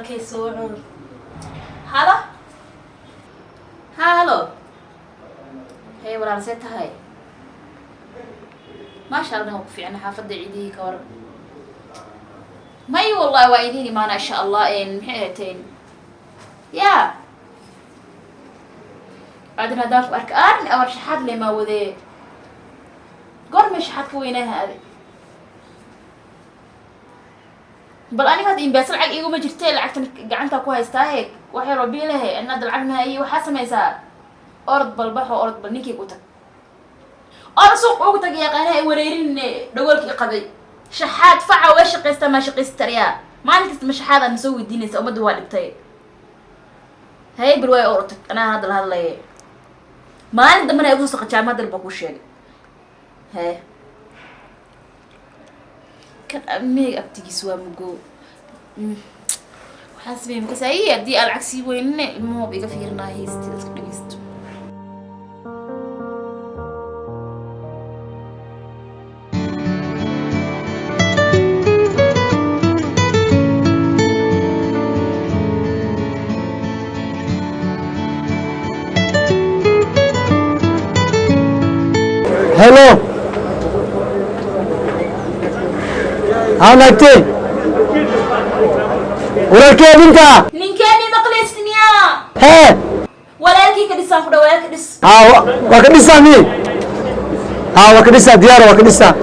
walaalkay soo cun halo halo hey walaal see tahay maasha allah ku fiicna xaafadda ciidii ka war may wallahi waa idin imaana insha allah maxay ahayn ya بعدين هداك أركان أول شحات لي ما وذي قرن شحات كوينها هذه بل أنا هذا إنبسط العق إيجو ما جرتي العقد قعنتها كويس تاهيك وحي ربي له إن هذا العقد هي وحاسة ما يسار أرض بالبحر وأرض بالنيكي قوتك أنا سوق قوتك يا قناة وريرين دولك قبل شحات فعوا وش قيست ما شقيست ريال ما أنت مش حاضر نسوي الدين سو مدوا لبتاي هاي بالواي أورتك أنا هذا اللي ما أنا دمنا يبغى سقط جامعة البكوشين هاي كان أمي أبتدي سوا مجو وحاسبين مكسائية دي العكسي وين مو بيجا فيرنا هيست Hello. How's it? Where are you going? نينكاني مقليس دنيا. Hey. ولا كي كديسان خدا ولا كديس. وكديسان مين؟ وكديسان ديار وكديسان.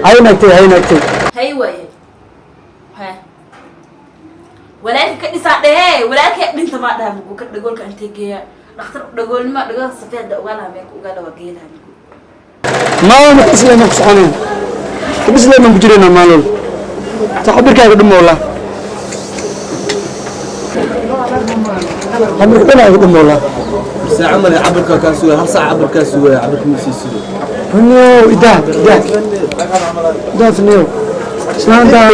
هاي نكتي. هاي وين؟ ها. ولا كي كديسان ده ولا كي بنت ما ده مقول كدقول كأنت جيا. دكتور دقول ما دقول سفيد وقالها ميك وقالها وقيلها ما هو مكسلة مكسحانين مكسلة من بجرينا مالول تحبير كيف دم والله عمرك بنا يقدم والله بس عمل عبر كاسوي هرسع عبر كاسوي عبر كمسيسي هنيو ده في النيو شلون ده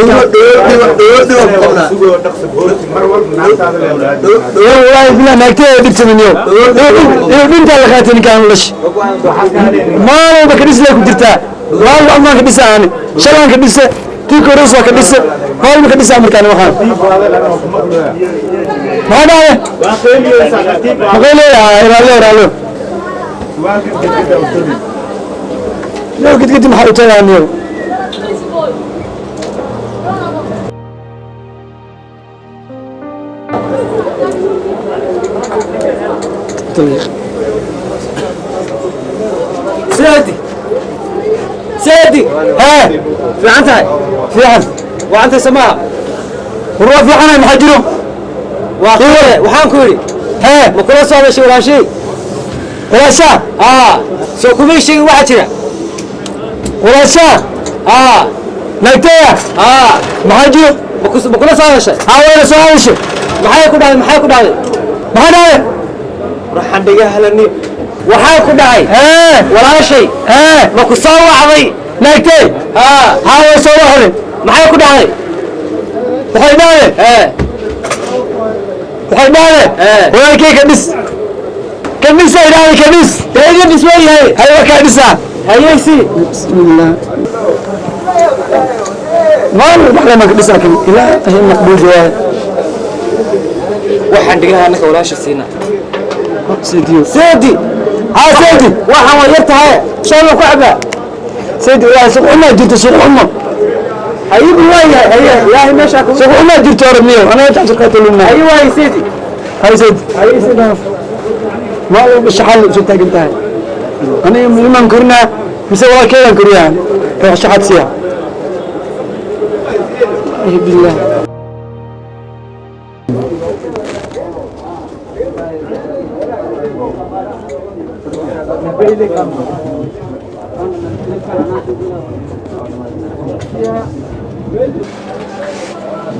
والله بلا نكتة دبت من يوم بنت اللي خاتني كان لش ما هو بكريس لك بدرتها والله ما كديس أنا شلون كديس تيكو روسا كديس هاي ما كديس أمريكا أنا مخان ما ده ما قال لي رالو لو قد محاولت أنا اليوم سيدي ها في عنتها في عن وعنت سماها والله في عنا محجرهم وحان كوري ها ما كل صار شيء ولا شيء ولا شاء سو كل شيء واحد كذا ولا شاء نكتة محجر ما كل صار شيء ولا صار شيء محايا كل هذا راح عندي أهلني وحاي كل هاي ولا شيء ما كسر وعضي نكتة ولا صار هذا محايا كل هاي وحيدانه ولا كي كبس إلهي كبس تيجي بسوي هاي كبسة هاي يسي بسم الله ما نحن ما كبسة لكن إله هي مقبول جواه waxaan dhigaha anaka walaasha siina سيدي سيدي waxaan waa yartahay shan ku caba سيدي يا سوق ما جرت سوق أمه ayib waaya ilaahay meesha ku سوق ما جرت أرميه أنا تعرف قتلنا ay waay سيدي هاي سيدي ما هو مش حل شو تاجنتها أنا يوم ما كنا مسوي كذا كريان في شحات سيا بالله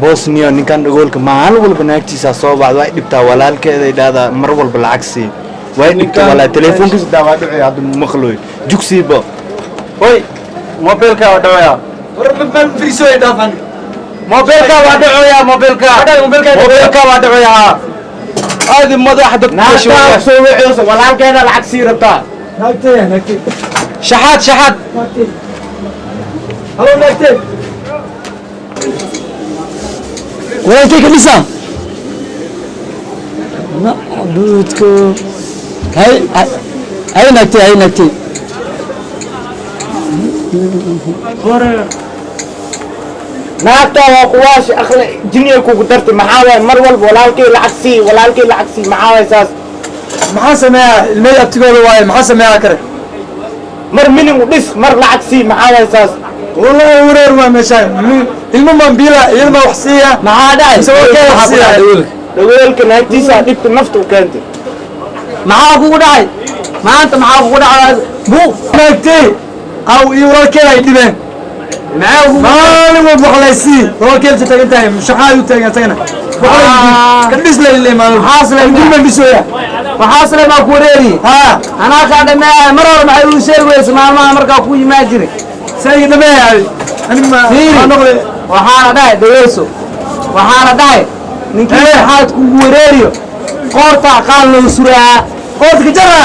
بوسنيا نكان نقولك ما هل والبناكتي ساسوبع وايد دبتا walaalkeeda idhaada mar walba lacag sii way dhigta wala telefoonkiisa daawad dhacay hada maqlooy jugsiiba hoy mobilka waa dhacaya war ma friiso ay dhaafan mobilka waa dhacaya mobilka waa dhacaya aadi madaxda naagta soo wiciyso walaalkeeda lacag sii rabtaa نكتة shaxaad هلو نكتة walaalkay ka dhisaa macbuudko hay nagtay naagta waa kuwaashi akhle jinniga kugu dartay maxaa waay mar walba walaalkay lacag sii maxaa waay saas maxaa sameeyaa ilmay abtigooda waaye maxaa sameeyaa kare mar minig u dhis mar lacag sii maxaa waay saas wallahi wareer waa meeshaan ilmo mambiila ilma wax siiya maxaa dhacay dhaweelka naagtiisa dhibta nafta u keentay maxaa kugu dhacay maanta maxaa kugu dhacay naagtay aw iyo walaalkeeda ay dhibeen maalin walba waxlaysii walaalkeeda taagan tahay shaxaad u taagan tagana ka dhis la ilay maalin waxaasle dhisoya waxaasle baa ku wareeri anaa kaa dhameeya mar hore maxay uu sheegi weysa maalmaha markaa ku yimaad jiray saygi dhameeya waxaana dhahay dhageyso waxaana dhahay ninkii waxaad kugu wareeriyo qoorta qaal loo suraa qoorta ka jara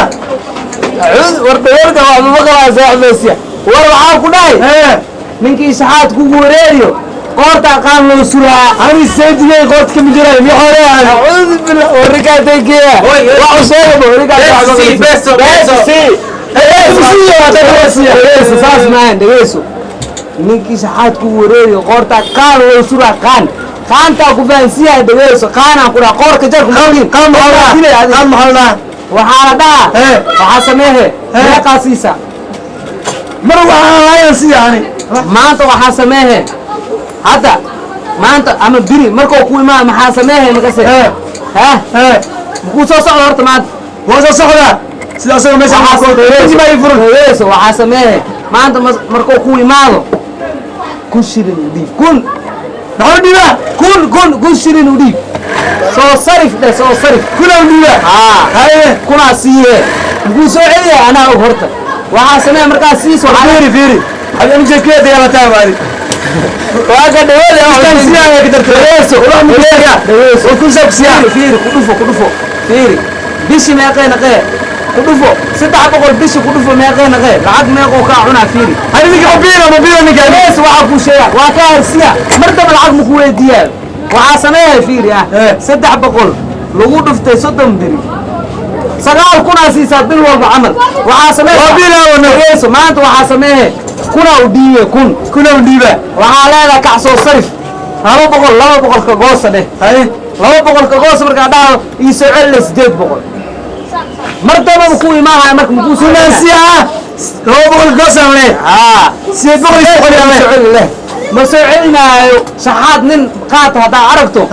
war dhaweelka waa maqlaa saaxiibeysiya war waxaa ku dhahay ninkii saxaad kugu wareeriyo qoorta qaal loo suraa ani saydigay qoorta ka mijiray mi hore a'uudu billah warika tagiya waa usoo warika saas maan dhageyso ninkii saxaad kugu wareeriyo qoorta qaal loo suraa qaantaa ku fahansiyaa dhageyso qaanaa ku dhaha qoorka jarku qaan maxalnaa waxaana dhaha waxaa sameehe meeqaasiisa mar waxaan lahayn si yani maanta waxaa sameehe hadda maanta ama biri markuu ku imaa maxaa sameehe makase makuu soo socda horta maanta waa soo socdaa sida asaga meesha waxaa sameehe maanta markuu ku imaado kun shilin u dhiib kun maxaa dhiibaa kun shilin u dhiib soo sarif dhe soo sarif kuna dhiibaa kunaa siiye makuu soo celiya anaa og horta waxaa sameehe markaa siis fiiri hadaan jeedkeeda dagaalataa maali waaga dhaweelkudhufo fiiri bishi meeqee naqee kudhufo 300 bishi kudhufo meeqee naqee lacag meeqoo kaa cunaa fiiri bs waxaa kuu sheega waa kaa harsiya martaba lacag maku weydiiyaa waxaa sameeya fiiri 300 lagu dhuftay 30 biri 9 kunaa siisaa bil walba camal waxaa sameeya maanta waxaa sameehe kuna u dhiibe kuna u dhiiba waxaa leedahay kac soo sarif 200 ka goosa dheh 200 ka goosa markaa dhaho ii soo celi 800 martaba ku imaanaya marka muku soo nasiya 200 goosa le 800 leh ma soo celinaayo saxaad nin qaata hadaa aragto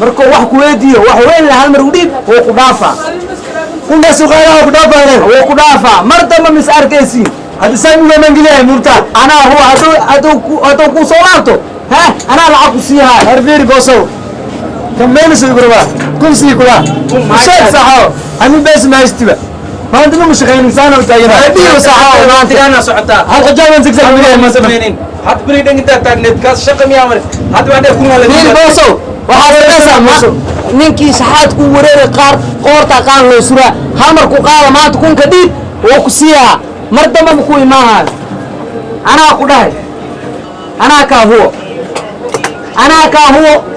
markuu wax ku weydiiyo wax weyn la hal mar u dhiib oo ku dhaafa kuna suuqaha ku dhaafa martaba mis arkaysiin هذا سامي ما منقليه مرتا أنا هو هذا كوسولاتو ها أنا لعب فيها هربير بوسو كم مين سوي بروا كم سي كلا شيء صحوا أنا بس ما يستوى ما عندنا مش غير إنسان وتاجر هربير صحوا ما عندنا سعتا هل حجاب من زكزك مليه ما سمعين حد بريدنج أنت تانيت كاس شقم يا عمر حد بعد يكون على بير بوسو وحاسة ninkii saxaad ku wareeri qoorta qaan loo suraa hal mar ku qaada maanta kun ka dhiib oo ku siiyaa mar damba ku imaahay anaa ku dhahay anaa kaa huwo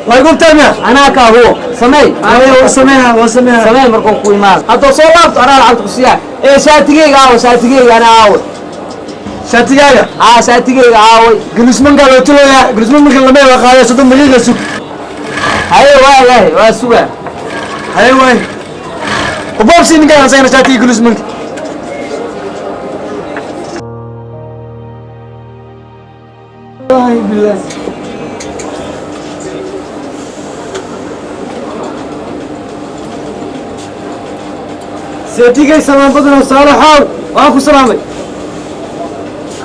way gubtana anaa kaa huwo samey samey markuu ku imaado haddoo soo laabto anaa lacagta ku siiyaa ee shaatigeyga anaa aawo shaatigaaga shaatigeyga aaway gulismanka loo tulaya gulisman marka lama waa qaadaya 30 daqiiqo sug haye waa sugaa haye waay وبابسي نقال زين شاتي جلوس منك والله بالله سيتي جاي سلام بدنا وصالح حاول واكو سلامي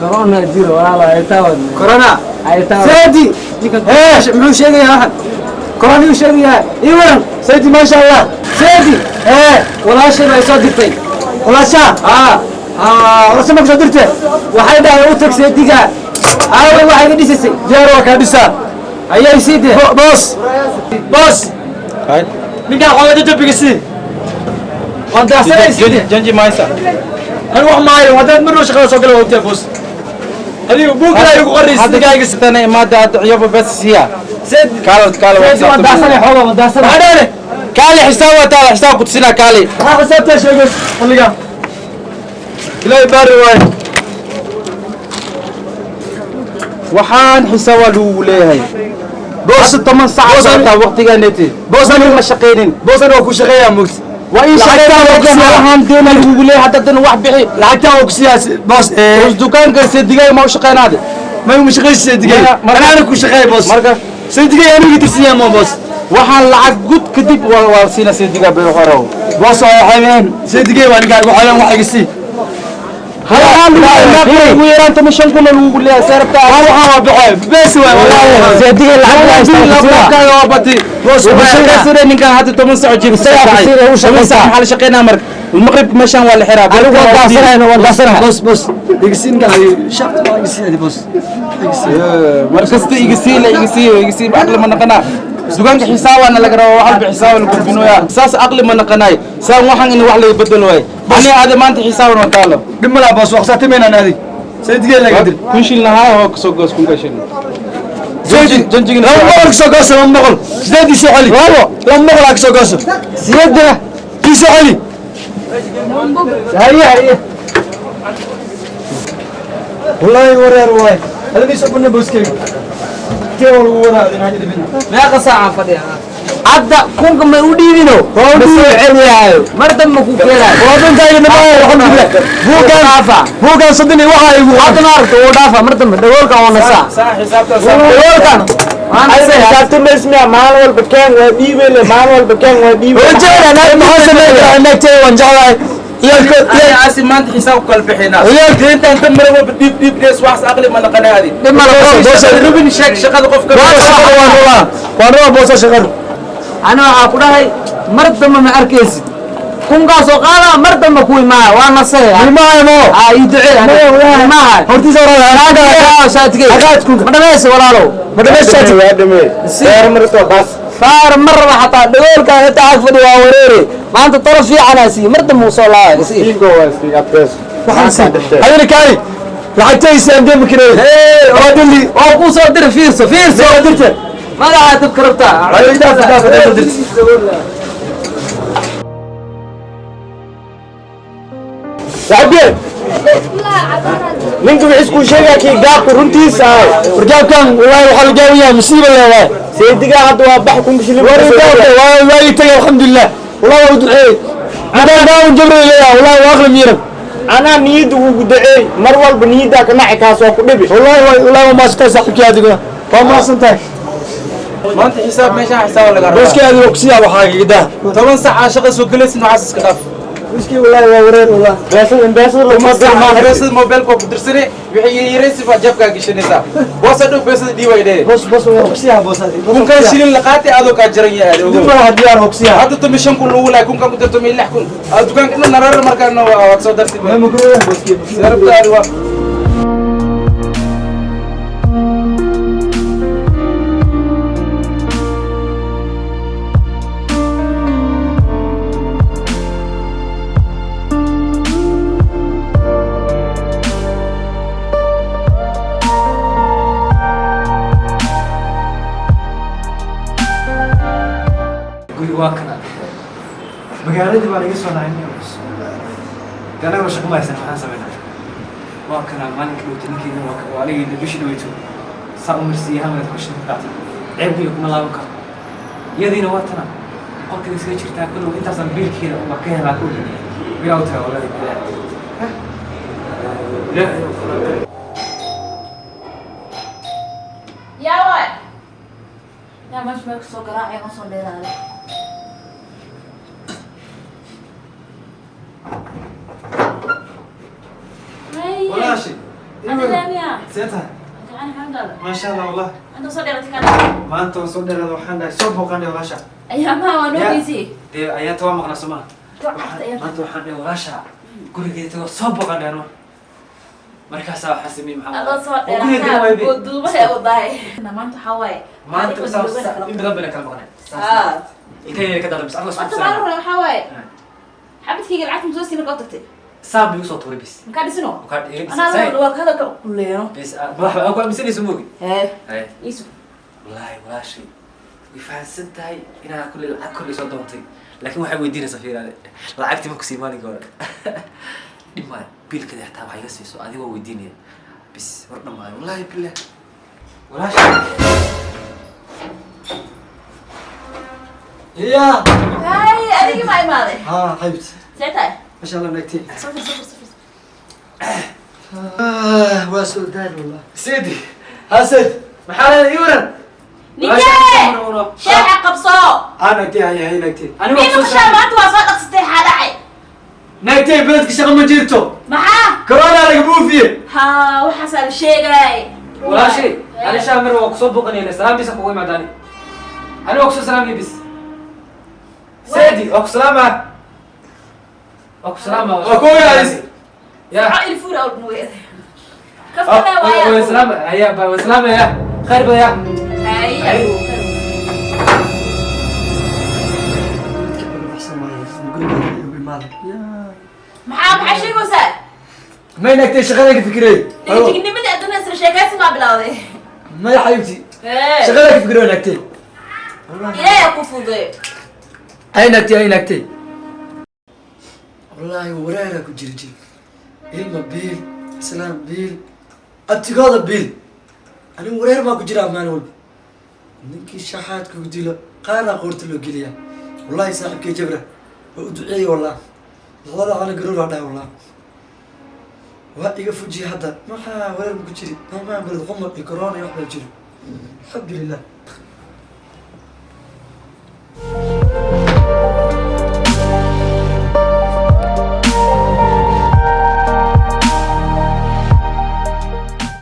كورونا جيرو والله عيتاود كورونا سيدي ايش معو شيء يا احد كورونا وش يا ايوه سيدي ما شاء الله سيدي ولا شيء ما يصدقتي ولا شاء ولا شيء ما يصدقته waxay dhahay u tag seediga ay waxay dhisay jeero ka dhisa ayay sidii boss hay ninka qowada jabigisi wada sayid جنجي مايسا أنا واحد معي وهذا مرة شغال شغال وقتها بوس adiga buugana igu qoraysid hadda kaaga sitana imaada hadda ciyoba bas siya سيد kaala وداسنا حوضه وداسنا بعدين kaali xisaab taala xisaab ku tusina kaali ما حسبت ايش بس خليها لا يباري واي waxaan xisaab lagu leeyahay boos 8 saac socota waqtigaaneti بوس انا ma shaqeynin بوس انا وكو شقيا موقت وإن شاء waxaan doonaa lagu leeyahay hadda wax bixi لعبتها وكسياس بوس boos dukaanka seediga ma u shaqeynaade ما هو مش غير سيدقي انا كو شقيا بوس marka سيدقي انا قلت سيا مو بوس waxaan lacag gud kadib waa siina seediga beel horow بوس حيوان سيدقي وانا قاعد وحيوان واحد يسي halaan ugu yaraanta ma 5 kun lagu leeyahay sarabta هذا بحي بس والله seediga lacag waa bati بوس sida ninkan hadda 10 saac jib saac hal shaqeynaa marka المغرب مشان ولا حراب بوس بوس يقسين قاعد شاف ما يقسين بوس markasta igisiil aqli ma naqana dukaanka xisaabana laga rabo wax walba xisaab lagu binoya saas aqli ma naqanay saan waxan in wax la bedelo way ani aad maanta xisaab ma taalo دملا بوس وقت من انا هذه سيدقي لا قدر kun shil lahaa oo kasoo goos kun gashin janjigin لا مغل كسو قاسو لا مغل زيد يسو علي لا مغل كسو قاسو زيد يسو علي هيا والله ورير واي هذا بيسبنا بوسكي كيف ورا هذه حاجه بينا meeqa saaca fadhiya hadda kunka ma u dhiibino soo celiyaayo mar dambe ku keenayo وهذا جاي لنا الحمد لله هو كان صدني وحا يقول hadda ma aragto oo dhaafa mar dambe daboolka oo nasaa saa xisaabta daboolkan رجال انا ما حسن انك تي وانجعل يا عاسي ما انت حساب كل بحنا انت مرة بديب ديب ناس واحد اقلب من القناه هذه ربن شيك شقد قف وانا بوسه شغل ana waxaa ku dhahay mar dambe ma arkaysid kunkaasoo qaada mar dambe ku imaaya waa nasay ما مو ii ducee maaha horti soo ma dhamaysa walaalow faar mar raba xataa dhagoolkaan inta ag fadhi waa wareere maanta talo fiicanaa siiye mar dambe uu soo laabay هذا كاي لعبتي ساندين مكنه ودلي oo kuu soo dira fiirso درته magacaad dabka rabtaa لعبين منكم يحسكوا شيء كي قاق رنتيس رجال كان والله وحال جاوية مصيبة لا سيدي قاعد وابحكم بشلي والله يتقى الحمد لله والله ودعي أنا داون جبريل يا والله واخر ميرك أنا نيد ودعي مرول بنيدا كنا عكاس وكلبي والله ما استاذ صاحبك يا دقيقة فما سنتك ما انت حساب ماشي حساب ولا بس كده روكسيا وحاجة كده 8 ساعه شغل سوق جلس انه حاسس كداف مسكين والله ورين والله بس لما بس الموبايل كو بدرسني وحي يرسي فجبك قشنيسا بوس دو بس دي ويدي بس روكسيا بس ممكن شيل لقاتي ادو كجرن يا دبر هديار روكسيا هذا تمشن كل اولى كون كان كنت تمي لحكن دكان كنا نرر مركان واتسو درسي ما مكروه بس كده سربت ايوه magaaladii baan iga soo nahay ganagoo shaqo mahaysan maxaan sameynaa waa kana maalinka dhowta ninkeena waa anigii bishii dhaweyto saa u marsiiyey hamad kushin ka qaatay ceebkiiyo kuma laaban karo iyadiina waa tana qolkeeda iskaga jirtaa kullu intaasaan biilkeeda baa ka helaa kulli bilaa u taga wallahi yaa waay yaa meesha meel kasoo garaacay ma soo dheeraada walaashii أنا لامية seeta أنا حمد maasha allah wallah أنت صديقة كان maanta waan soo dheeraada waxaan dhahay soo booqanay walaasha أيامها ونوبيسي dee ayaanta waa maqnaa somaa توقعت أيام maanta waxaan dhahay walaasha gurigeeda tagoo soo booqanay anoo markaasaa waxaa sameeyey maxaa الله صار oo gurigeeda أنا waaybe ودوبة يا وضاي أنا ما أنت حواي maanta in badan bayna kala maqnay intayna ka dadan bis أنت ما أروح حواي حبيت كي قلعت مسوسي من قطتي سام يوصل توري بس ما كان يسنو وكان إيه انا هذا هذا كله بس بروح أكو أمسني سموكي ايه يسو والله ولا شيء يفحسن تاي إنا كل صوت دونتي لكن واحد ويدينا سفير هذا لعبتي ماكو سيماني قولك إما بيل كده يحتاج حاجة سيسو هذه هو ويديني بس ورنا معي والله بالله ولا شيء يا هاي اديك معي مالي ها حبيبتي سيتاي ما شاء الله منكتين صفر صفر صفر واسودان والله سيدي حسد محل يورن نيكي شارع قبصو انا كتي هي نكتي أنا مين مبسوط مشى ما توافق تستيح هذا نكتي بلدك شغل ما جيرتو معاه كورونا رقبو فيه ها وحصل الشيء جاي ولا شيء أنا شامر وأقصد بقني سلام بس أقوي مداني أنا أقصد سلامي بس سيدي أقصد سلامة أقصد سلامة أكوي يا عزيزي يا عائل الفورة والبنوية كفنا ويا وسلامة هيا وسلامة يا خير بيا ايوه maxaa sheegaysaa ما نكتي شغلك فكري dignimadii aduna isla sheekaysi ma bilawday ما يا حبيبتي شغلك فكري نكتي ilaahay ku fududeeyo هاي نكتي هاي نكتي والله ورانا كجرجي إلما بيل سلام بيل أتقاضى بيل أنا ورير ما كجرا ما نقول نكي شحات كوديلا قارا قرت له قليا والله صاحب كي جبره وأدعي والله والله أنا قرور هذا والله وإيقا فوجي هذا ما ورير ما كجري ما بلد غمر الكورونا يحب الجري الحمد لله